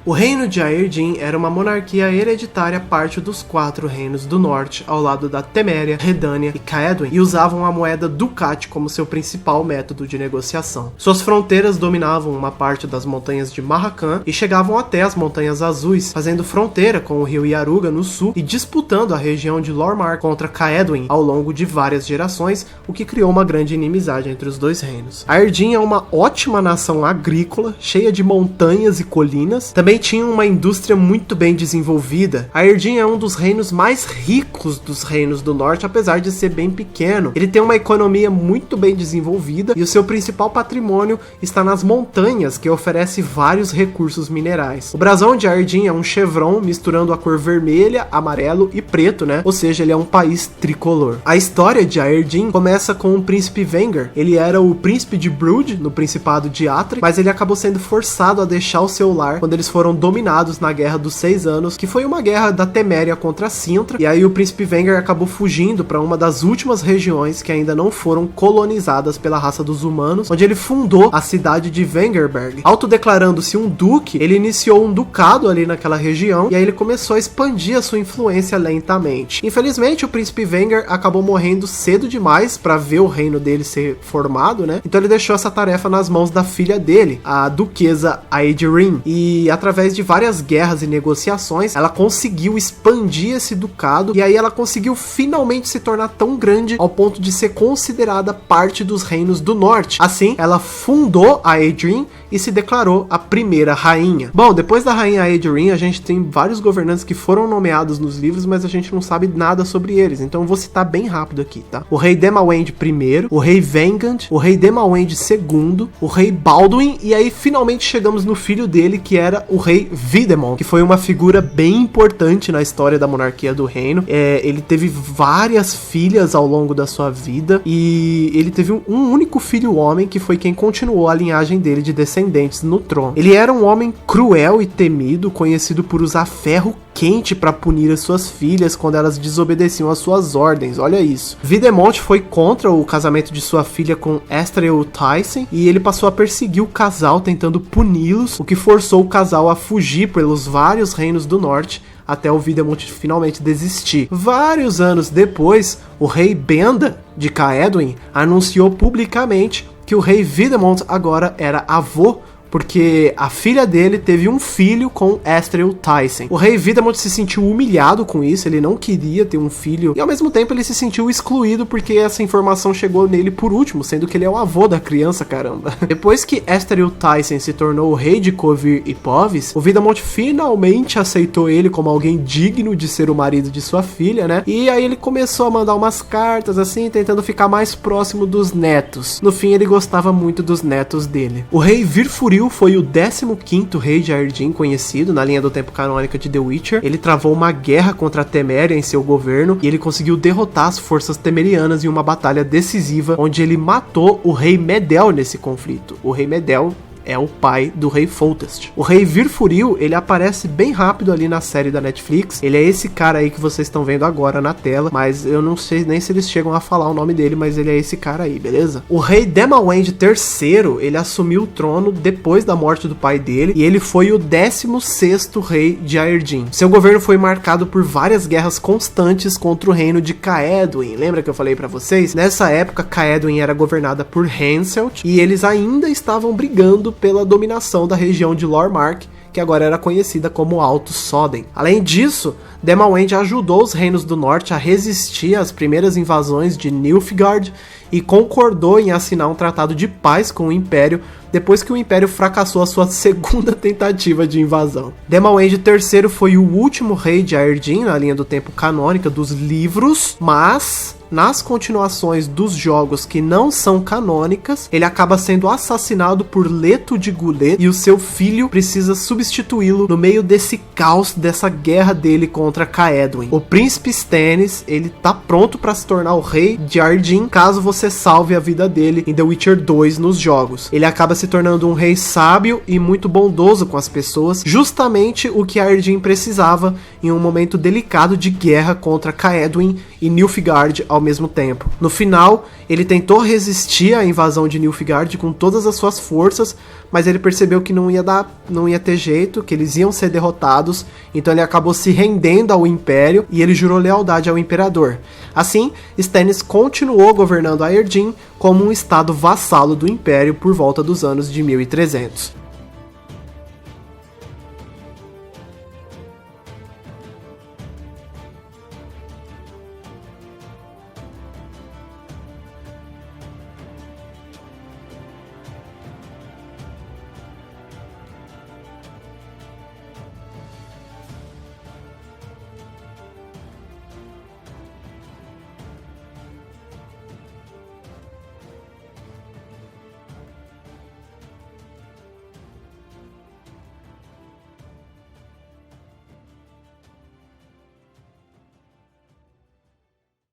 O reino de Aedirn era uma monarquia hereditária parte dos 4 reinos do norte, ao lado da Teméria, Redânia e Caedwen, e usavam a moeda Ducat como seu principal método de negociação. Suas fronteiras dominavam uma parte das montanhas de Marracan e chegavam até as Montanhas Azuis, fazendo fronteira com o rio Yaruga no sul e disputando a região de Lormar contra Caedwen ao longo de várias gerações, o que criou uma grande inimizade entre os dois reinos. Aedirn é uma ótima nação agrícola, cheia de montanhas e colinas. Também tinha uma indústria muito bem desenvolvida. Aedirn é um dos reinos mais ricos dos reinos do norte, apesar de ser bem pequeno. Ele tem uma economia muito bem desenvolvida e o seu principal patrimônio está nas montanhas, que oferece vários recursos minerais. O brasão de Aedirn é um chevron misturando a cor vermelha, amarelo e preto, né? Ou seja, ele é um país tricolor. A história de Aedirn começa com o príncipe Wenger. Ele era o príncipe de Brugge, no principado de Atri, mas ele acabou sendo forçado a deixar o seu lar quando eles foram dominados na Guerra dos 6 Anos, que foi uma guerra da Teméria contra Sintra, e aí o príncipe Wenger acabou fugindo para uma das últimas regiões que ainda não foram colonizadas pela raça dos humanos, onde ele fundou a cidade de Wengerberg. Autodeclarando-se um duque, ele iniciou um ducado ali naquela região, e aí ele começou a expandir a sua influência lentamente. Infelizmente, o príncipe Wenger acabou morrendo cedo demais para ver o reino dele ser formado, né? Então ele deixou essa tarefa nas mãos da filha dele, a duquesa Aedirn, e através de várias guerras e negociações, ela conseguiu expandir esse ducado, e aí ela conseguiu finalmente se tornar tão grande ao ponto de ser considerada parte dos reinos do norte. Assim, ela fundou a Aedirn e se declarou a primeira rainha. Bom, depois da rainha Aedirn, a gente tem vários governantes que foram nomeados nos livros, mas a gente não sabe nada sobre eles, então eu vou citar bem rápido aqui, tá? O rei Demawend I, o rei Vengand, o rei Demawend II, o rei Baldwin, e aí finalmente chegamos no filho dele, que era o rei Videmont, que foi uma figura bem importante na história da monarquia do reino. Ele teve várias filhas ao longo da sua vida, e ele teve um único filho homem, que foi quem continuou a linhagem dele de descendentes no trono. Ele era um homem cruel e temido, conhecido por usar ferro quente para punir as suas filhas quando elas desobedeciam às suas ordens. Olha isso. Videmont foi contra o casamento de sua filha com Estrel Tyson, e ele passou a perseguir o casal, tentando puni-los, o que forçou o casal a fugir pelos vários reinos do norte, até o Videmont finalmente desistir. Vários anos depois, o rei Benda de Caedwen anunciou publicamente que o rei Videmont agora era avô, porque a filha dele teve um filho com Estrel Tyson. O rei Videmont se sentiu humilhado com isso, ele não queria ter um filho, e ao mesmo tempo ele se sentiu excluído porque essa informação chegou nele por último, sendo que ele é o avô da criança, caramba. Depois que Estrel Tyson se tornou o rei de Kovir e Povis, o Videmont finalmente aceitou ele como alguém digno de ser o marido de sua filha, né? E aí ele começou a mandar umas cartas assim, tentando ficar mais próximo dos netos. No fim, ele gostava muito dos netos dele. O rei Virfuril foi o 15º rei de Aedirn conhecido na linha do tempo canônica de The Witcher. Ele travou uma guerra contra a Teméria em seu governo, e ele conseguiu derrotar as forças temerianas em uma batalha decisiva, onde ele matou o rei Medel nesse conflito. O rei Medel é o pai do rei Foltest. O rei Virfuril, ele aparece bem rápido ali na série da Netflix. Ele é esse cara aí que vocês estão vendo agora na tela, mas eu não sei nem se eles chegam a falar o nome dele, mas ele é esse cara aí, beleza? O rei Demawend III, ele assumiu o trono depois da morte do pai dele, e ele foi o 16º rei de Aedirn. Seu governo foi marcado por várias guerras constantes contra o reino de Caedwen. Lembra que eu falei pra vocês? Nessa época, Caedwen era governada por Henselt, e eles ainda estavam brigando pela dominação da região de Lormark, que agora era conhecida como Alto Soden. Além disso, Demawend ajudou os reinos do norte a resistir às primeiras invasões de Nilfgaard e concordou em assinar um tratado de paz com o Império depois que o Império fracassou a sua segunda tentativa de invasão. Demawend III foi o último rei de Aedirn na linha do tempo canônica dos livros, mas nas continuações dos jogos que não são canônicas, ele acaba sendo assassinado por Leto de Guled, e o seu filho precisa substituí-lo no meio desse caos, dessa guerra dele contra Caedwen. O príncipe Stannis, ele tá pronto para se tornar o rei de Aedirn caso você salve a vida dele em The Witcher 2 nos jogos. Ele acaba se tornando um rei sábio e muito bondoso com as pessoas, justamente o que Aedirn precisava em um momento delicado de guerra contra Caedwen e Nilfgaard ao ao mesmo tempo. No final, ele tentou resistir à invasão de Nilfgaard com todas as suas forças, mas ele percebeu que não ia ter jeito, que eles iam ser derrotados, então ele acabou se rendendo ao Império e ele jurou lealdade ao Imperador. Assim, Stannis continuou governando Aerdin como um estado vassalo do Império por volta dos anos de 1300.